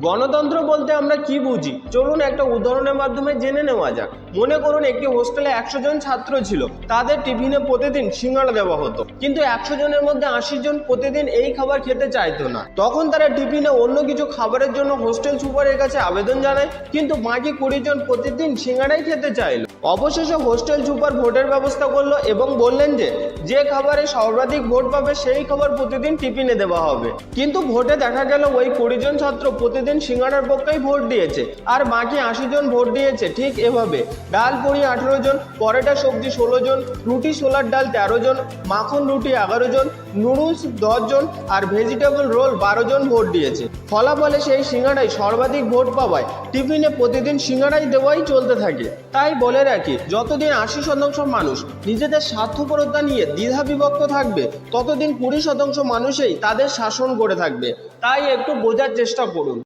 গণতন্ত্র বলতে আমরা কি বুঝি চলুন একটা উদাহরণের মাধ্যমে জেনে নেওয়া যাক। মনে করুন একটি হোস্টেলে 100 জন ছাত্র ছিল, তাদের টিফিনে প্রতিদিন সিঙ্গাড়া দেওয়া হতো, কিন্তু 100 জনের মধ্যে 80 জন প্রতিদিন এই খাবার খেতে চাইতো না। তখন তারা টিফিনে অন্য কিছু খাবারের জন্য হোস্টেল সুপারের কাছে আবেদন জানায়, কিন্তু বাকি 20 জন প্রতিদিন সিঙ্গাড়াই খেতে চাইলো। অবশেষে হোস্টেল সুপার ভোটের ব্যবস্থা করলো এবং বললেন যে খাবারে সর্বাধিক ভোট পাবে সেই খাবার প্রতিদিন টিফিনে দেওয়া হবে। কিন্তু ভোটে দেখা গেল ওই 20 জন ছাত্র প্রতিদিন সিঙ্গাড়ার পক্ষেই ভোট দিয়েছে, আর বাকি 80 জন ভোট দিয়েছে ঠিক এভাবে: ডাল পুরি 18 জন, পরোটা সবজি 16 জন, রুটি ছোলার ডাল 13 জন, মাখন রুটি 11 জন, নুডলস 10 জন আর ভেজিটেবল রোল 12 জন ভোট দিয়েছে। ফলাফলে সেই সিঙ্গাড়াই সর্বাধিক ভোট পাওয়ায় টিফিনে প্রতিদিন সিঙ্গাড়াই দেওয়াই চলতে থাকে। তাই বলে রাখি, যতদিন 80% মানুষ নিজেদের স্বার্থপরতা নিয়ে দ্বিধা বিভক্ত থাকবে, ততদিন 20% মানুষই তাদের শাসন করে থাকবে। তাই একটু বোঝার চেষ্টা করুন।